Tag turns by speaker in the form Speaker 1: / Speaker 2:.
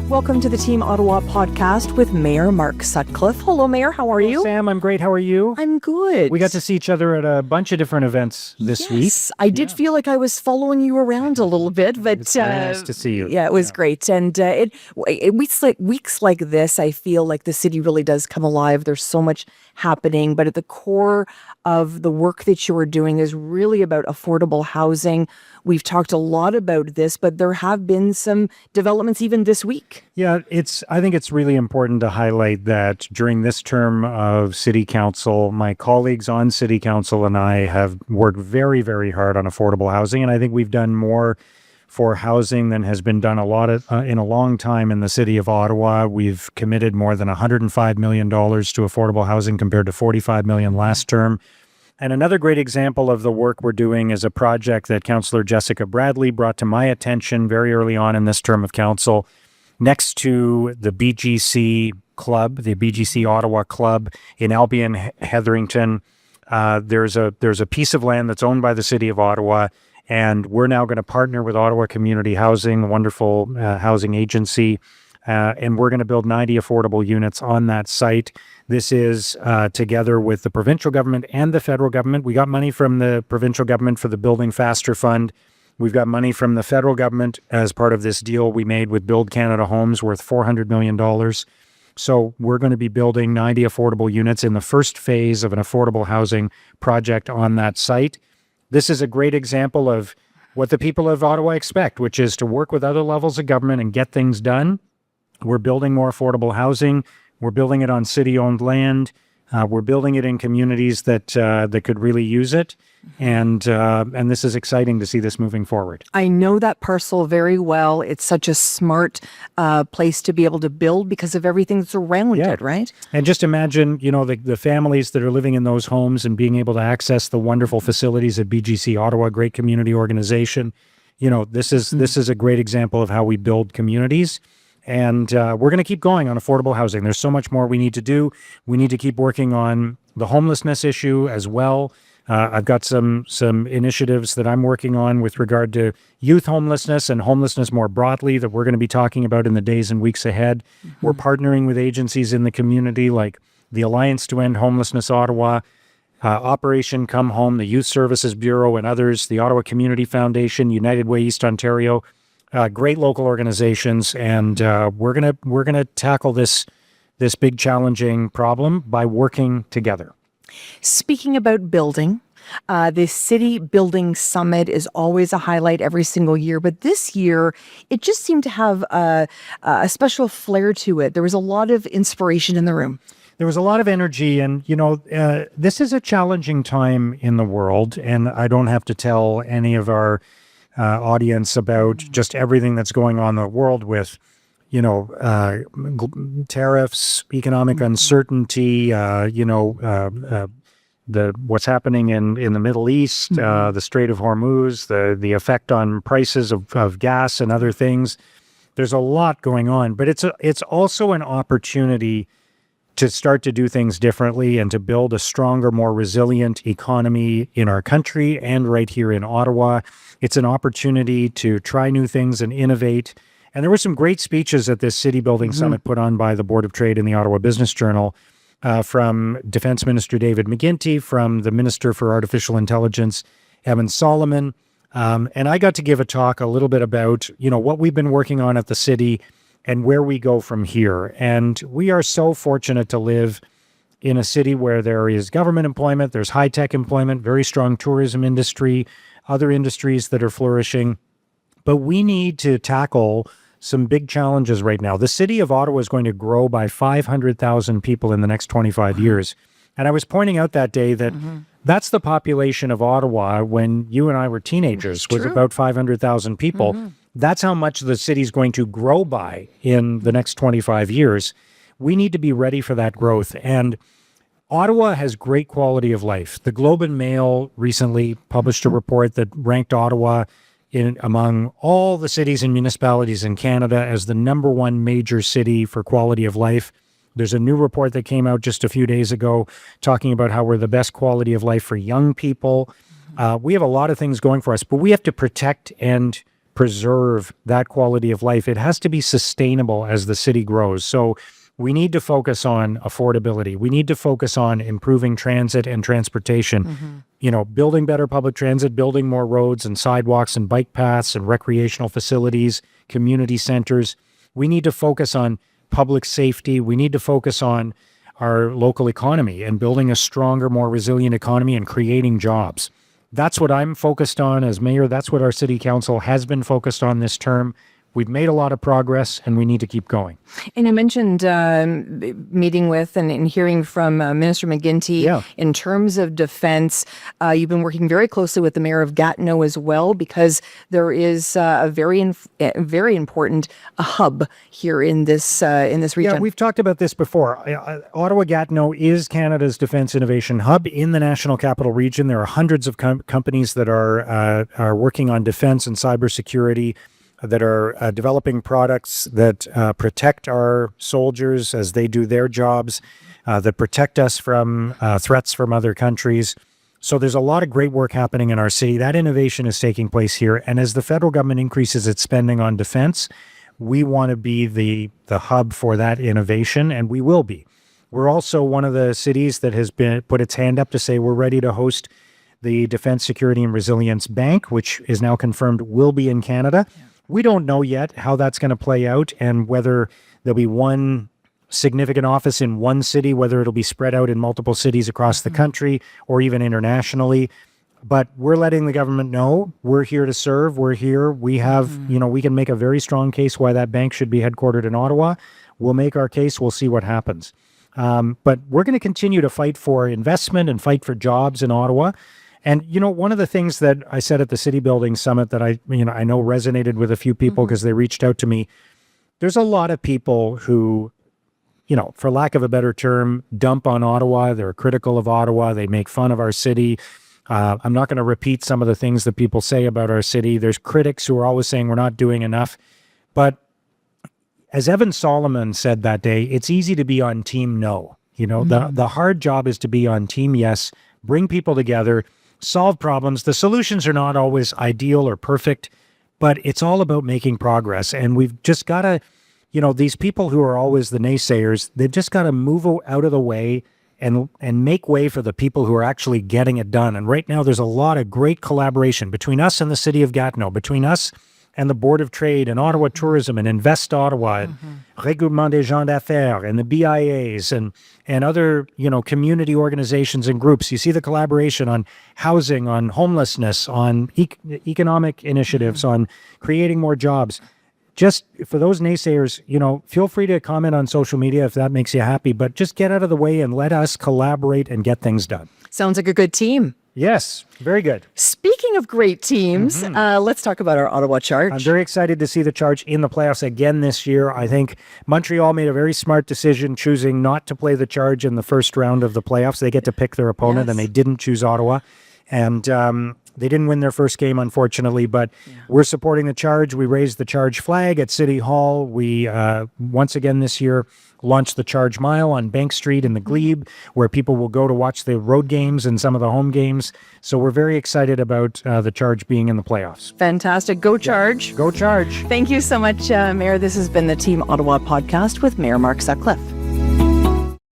Speaker 1: Welcome to the Team Ottawa podcast with Mayor Mark Sutcliffe. Hello, Mayor. How are you?
Speaker 2: Sam, I'm great. How are you?
Speaker 1: I'm good.
Speaker 2: We got to see each other at a bunch of different events this week.
Speaker 1: Yes, I did feel like I was following you around a little bit, but
Speaker 2: It's nice to see you.
Speaker 1: Yeah, it was great. And weeks like this, I feel like the city really does come alive. There's so much happening, but at the core of the work that you are doing is really about affordable housing. We've talked a lot about this, but there have been some developments even this week.
Speaker 2: Yeah, I think it's really important to highlight that during this term of City Council, my colleagues on City Council and I have worked very, very hard on affordable housing. And I think we've done more for housing than has been done in a long time in the city of Ottawa. We've committed more than $105 million to affordable housing compared to $45 million last term. And another great example of the work we're doing is a project that Councillor Jessica Bradley brought to my attention very early on in this term of council. Next to the BGC Club, the BGC Ottawa Club in Albion, Hetherington, there's a piece of land that's owned by the city of Ottawa, and we're now going to partner with Ottawa Community Housing, a wonderful housing agency, and we're going to build 90 affordable units on that site. This is together with the provincial government and the federal government. We got money from the provincial government for the Building Faster Fund. We've got money from the federal government as part of this deal we made with Build Canada Homes worth $400 million. So we're going to be building 90 affordable units in the first phase of an affordable housing project on that site. This is a great example of what the people of Ottawa expect, which is to work with other levels of government and get things done. We're building more affordable housing. We're building it on city-owned land. We're building it in communities that could really use it. And this is exciting to see this moving forward.
Speaker 1: I know that parcel very well. It's such a smart place to be able to build because of everything that's around it, right?
Speaker 2: And just imagine, the families that are living in those homes and being able to access the wonderful facilities at BGC Ottawa, great community organization. This is a great example of how we build communities. And we're going to keep going on affordable housing. There's so much more we need to do. We need to keep working on the homelessness issue as well. I've got some initiatives that I'm working on with regard to youth homelessness and homelessness more broadly that we're going to be talking about in the days and weeks ahead. Mm-hmm. We're partnering with agencies in the community like the Alliance to End Homelessness Ottawa, Operation Come Home, the Youth Services Bureau, and others, the Ottawa Community Foundation, United Way East Ontario. Great local organizations, and we're gonna tackle this big challenging problem by working together.
Speaker 1: Speaking about building, the City Building Summit is always a highlight every single year, but this year it just seemed to have a special flair to it. There was a lot of inspiration in the room.
Speaker 2: There was a lot of energy, and this is a challenging time in the world, and I don't have to tell any of our audience about just everything that's going on in the world with, tariffs, economic uncertainty, what's happening in the Middle East, the Strait of Hormuz, the effect on prices of gas and other things. There's a lot going on, but it's also an opportunity to start to do things differently and to build a stronger, more resilient economy in our country and right here in Ottawa. It's an opportunity to try new things and innovate. And there were some great speeches at this City Building Summit put on by the Board of Trade and the Ottawa Business Journal from Defense Minister David McGuinty, from the Minister for Artificial Intelligence, Evan Solomon. And I got to give a talk a little bit about, what we've been working on at the city and where we go from here. And we are so fortunate to live in a city where there is government employment, there's high-tech employment, very strong tourism industry, other industries that are flourishing. But we need to tackle some big challenges right now. The city of Ottawa is going to grow by 500,000 people in the next 25 years. And I was pointing out that day that that's the population of Ottawa when you and I were teenagers, was about 500,000 people. That's how much the city's going to grow by in the next 25 years. We need to be ready for that growth. And Ottawa has great quality of life. The Globe and Mail recently published a report that ranked Ottawa among all the cities and municipalities in Canada as the number one major city for quality of life. There's a new report that came out just a few days ago talking about how we're the best quality of life for young people. We have a lot of things going for us, but we have to protect and preserve that quality of life, it has to be sustainable as the city grows. So we need to focus on affordability. We need to focus on improving transit and transportation, building better public transit, building more roads and sidewalks and bike paths and recreational facilities, community centers. We need to focus on public safety. We need to focus on our local economy and building a stronger, more resilient economy and creating jobs. That's what I'm focused on as mayor. That's what our city council has been focused on this term. We've made a lot of progress, and we need to keep going.
Speaker 1: And I mentioned meeting with and hearing from Minister McGuinty in terms of defense. You've been working very closely with the mayor of Gatineau as well, because there is a very important hub here in this region.
Speaker 2: Yeah, we've talked about this before. Ottawa Gatineau is Canada's defense innovation hub in the National Capital Region. There are hundreds of companies that are working on defense and cybersecurity, that are developing products that protect our soldiers as they do their jobs, that protect us from threats from other countries. So there's a lot of great work happening in our city. That innovation is taking place here. And as the federal government increases its spending on defense, we want to be the hub for that innovation, and we will be. We're also one of the cities that has put its hand up to say we're ready to host the Defense, Security, and Resilience Bank, which is now confirmed will be in Canada. Yeah. We don't know yet how that's going to play out and whether there'll be one significant office in one city, whether it'll be spread out in multiple cities across the country or even internationally. But we're letting the government know we're here to serve. We're here. We have, we can make a very strong case why that bank should be headquartered in Ottawa. We'll make our case. We'll see what happens. But we're going to continue to fight for investment and fight for jobs in Ottawa. And, one of the things that I said at the City Building Summit that I know resonated with a few people because they reached out to me, there's a lot of people who, for lack of a better term, dump on Ottawa. They're critical of Ottawa. They make fun of our city. I'm not going to repeat some of the things that people say about our city. There's critics who are always saying we're not doing enough. But as Evan Solomon said that day, it's easy to be on team no. The hard job is to be on team yes, bring people together, solve problems. The solutions are not always ideal or perfect, but it's all about making progress. And we've just got to, these people who are always the naysayers, they've just got to move out of the way and make way for the people who are actually getting it done. And right now, there's a lot of great collaboration between us and the city of Gatineau, between us and the Board of Trade and Ottawa Tourism and Invest Ottawa and Regroupement des gens d'affaires and the BIAs and other, community organizations and groups. You see the collaboration on housing, on homelessness, on economic initiatives, on creating more jobs. Just for those naysayers, feel free to comment on social media if that makes you happy, but just get out of the way and let us collaborate and get things done.
Speaker 1: Sounds like a good team.
Speaker 2: Yes, very good.
Speaker 1: Speaking of great teams, let's talk about our Ottawa Charge.
Speaker 2: I'm very excited to see the Charge in the playoffs again this year. I think Montreal made a very smart decision choosing not to play the Charge in the first round of the playoffs. They get to pick their opponent, and they didn't choose Ottawa. And they didn't win their first game, unfortunately, but we're supporting the Charge. We raised the Charge flag at City Hall. We, once again this year, launched the Charge Mile on Bank Street in the Glebe, where people will go to watch the road games and some of the home games. So we're very excited about the Charge being in the playoffs.
Speaker 1: Fantastic. Go Charge.
Speaker 2: Go Charge.
Speaker 1: Thank you so much, Mayor. This has been the Team Ottawa podcast with Mayor Mark Sutcliffe.